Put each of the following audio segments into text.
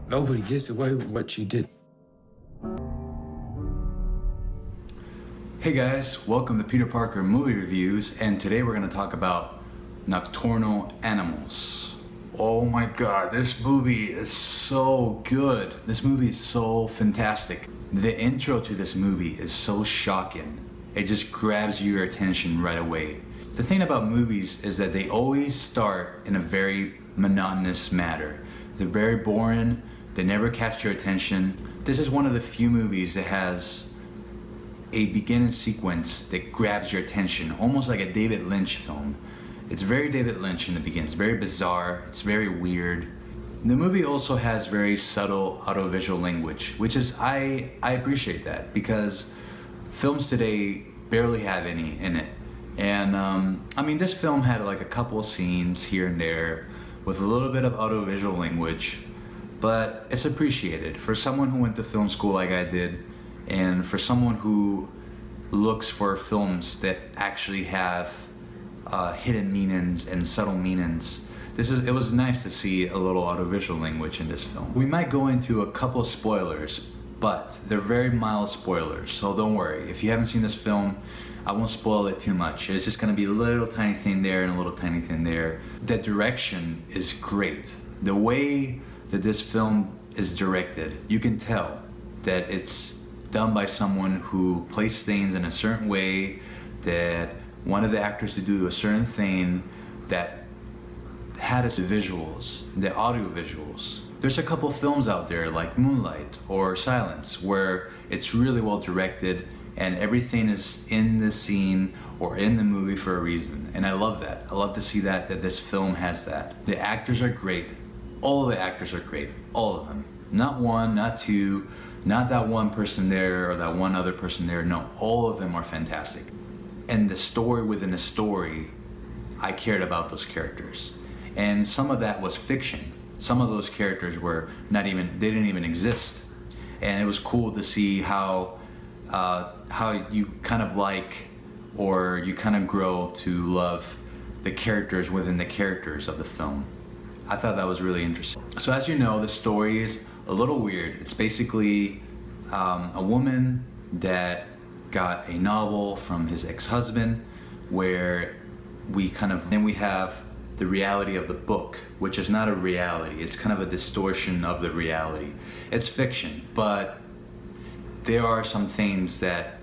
Nobody gets away with what she did. Hey guys, welcome to Peter Parker Movie Reviews, and today we're going to talk about Nocturnal Animals. Oh my god, this movie is so good. This movie is so fantastic. The intro to this movie is so shocking. It just grabs your attention right away. The thing about movies is that they always start in a very monotonous manner. They're very boring, they never catch your attention. This is one of the few movies that has a beginning sequence that grabs your attention, almost like a David Lynch film. It's very David Lynch in the beginning. It's very bizarre, it's very weird. The movie also has very subtle audiovisual language, which is, I appreciate that, because films today barely have any in it. And I mean, this film had like a couple of scenes here and there with a little bit of audiovisual language, but it's appreciated. For someone who went to film school like I did, and for someone who looks for films that actually have hidden meanings and subtle meanings, it was nice to see a little audiovisual language in this film. We might go into a couple of spoilers, but they're very mild spoilers, so don't worry. If you haven't seen this film, I won't spoil it too much. It's just gonna be a little tiny thing there and a little tiny thing there. The direction is great. The way that this film is directed, you can tell that it's done by someone who plays things in a certain way, that wanted the actors to do a certain thing, that had the visuals, the audio visuals. There's a couple films out there like Moonlight or Silence where it's really well directed and everything is in the scene or in the movie for a reason. And I love that. I love to see that this film has that. The actors are great. All of the actors are great. All of them. Not one, not two, not that one person there or that one other person there. No, all of them are fantastic. And the story within the story, I cared about those characters. And some of that was fiction. Some of those characters were they didn't even exist. And it was cool to see how you kind of like, or you kind of grow to love the characters within the characters of the film. I thought that was really interesting. So as you know, the story is a little weird. It's basically a woman that got a novel from his ex-husband, where we have the reality of the book, which is not a reality. It's kind of a distortion of the reality. It's fiction, but there are some things that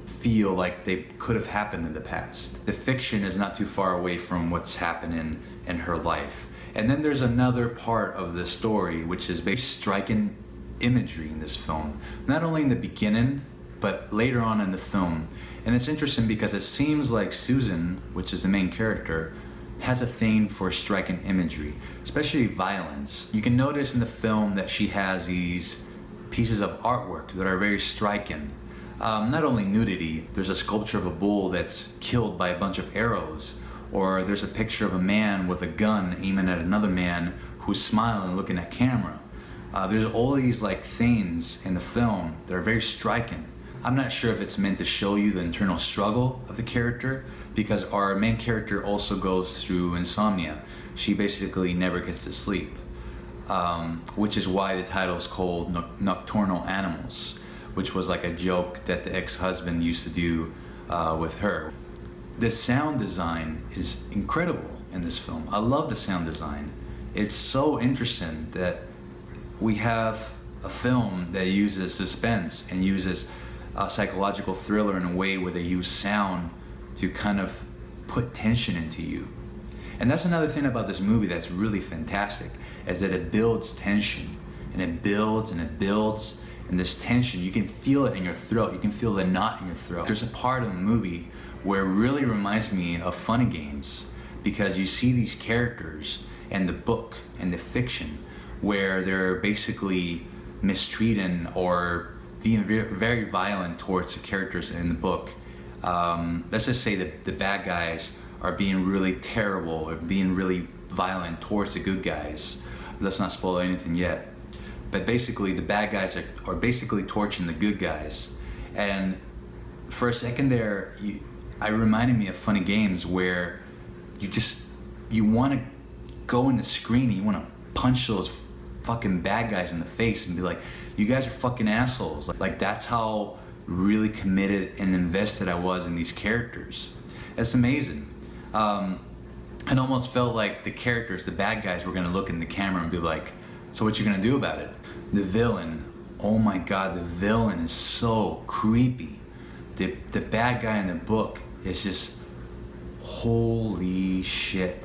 feel like they could have happened in the past. The fiction is not too far away from what's happening in her life. And then there's another part of the story which is very striking imagery in this film. Not only in the beginning, but later on in the film. And it's interesting because it seems like Susan, which is the main character, has a thing for striking imagery, especially violence. You can notice in the film that she has these pieces of artwork that are very striking. Not only nudity, there's a sculpture of a bull that's killed by a bunch of arrows, or there's a picture of a man with a gun aiming at another man who's smiling looking at camera. There's all these like things in the film that are very striking. I'm not sure if it's meant to show you the internal struggle of the character, because our main character also goes through insomnia. She basically never gets to sleep, which is why the title is called Nocturnal Animals, which was like a joke that the ex-husband used to do with her. The sound design is incredible in this film. I love the sound design. It's so interesting that we have a film that uses suspense and uses a psychological thriller in a way where they use sound to kind of put tension into you. And that's another thing about this movie that's really fantastic, is that it builds tension, and it builds and it builds, and this tension, you can feel it in your throat, you can feel the knot in your throat. There's a part of the movie where it really reminds me of Funny Games, because you see these characters in the book and the fiction where they're basically mistreating or being very violent towards the characters in the book. Let's just say that the bad guys are being really terrible or being really violent towards the good guys. Let's not spoil anything yet. But basically the bad guys are basically torching the good guys. And for a second there, it reminded me of Funny Games, where you want to go in the screen and you want to punch those fucking bad guys in the face and be like, you guys are fucking assholes. Like that's how really committed and invested I was in these characters. It's amazing. It almost felt like the characters, the bad guys, were gonna look in the camera and be like, so what you gonna do about it? The villain, oh my God, the villain is so creepy. The bad guy in the book is just, holy shit.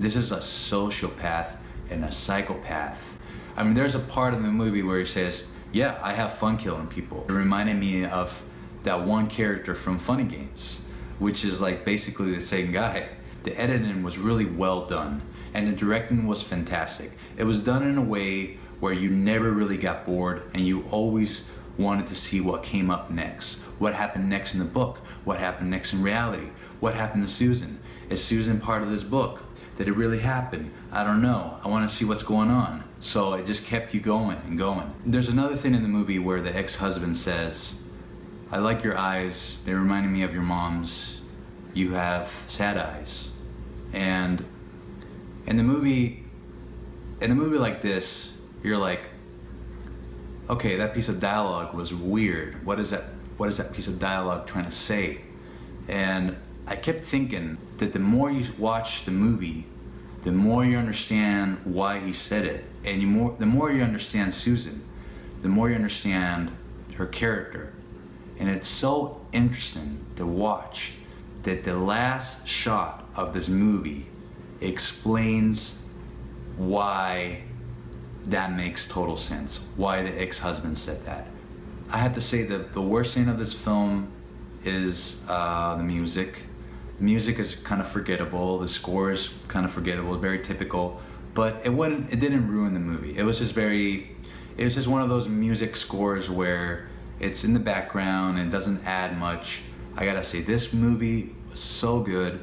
This is a sociopath and a psychopath. I mean, there's a part in the movie where he says, yeah, I have fun killing people. It reminded me of that one character from Funny Games, which is like basically the same guy. The editing was really well done, and the directing was fantastic. It was done in a way where you never really got bored, and you always wanted to see what came up next. What happened next in the book? What happened next in reality? What happened to Susan? Is Susan part of this book? Did it really happen? I don't know. I want to see what's going on. So it just kept you going and going. There's another thing in the movie where the ex-husband says, I like your eyes. They reminded me of your mom's. You have sad eyes. And in a movie like this, you're like, okay, that piece of dialogue was weird. What is that piece of dialogue trying to say? And I kept thinking that the more you watch the movie, the more you understand why he said it. And the more you understand Susan, the more you understand her character. And it's so interesting to watch that the last shot of this movie explains why that makes total sense, why the ex-husband said that. I have to say that the worst thing of this film is the music. The music is kind of forgettable. The score is kind of forgettable, very typical. But it didn't ruin the movie. It was just one of those music scores where it's in the background and doesn't add much. I gotta say, this movie was so good.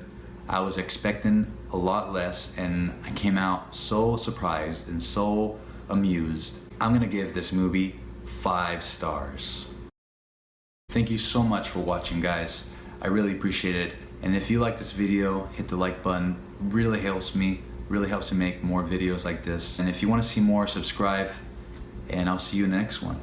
I was expecting a lot less, and I came out so surprised and so amused. I'm gonna give this movie 5 stars. Thank you so much for watching, guys. I really appreciate it. And if you like this video, hit the like button. Really helps me. Really helps me make more videos like this. And if you want to see more, subscribe. And I'll see you in the next one.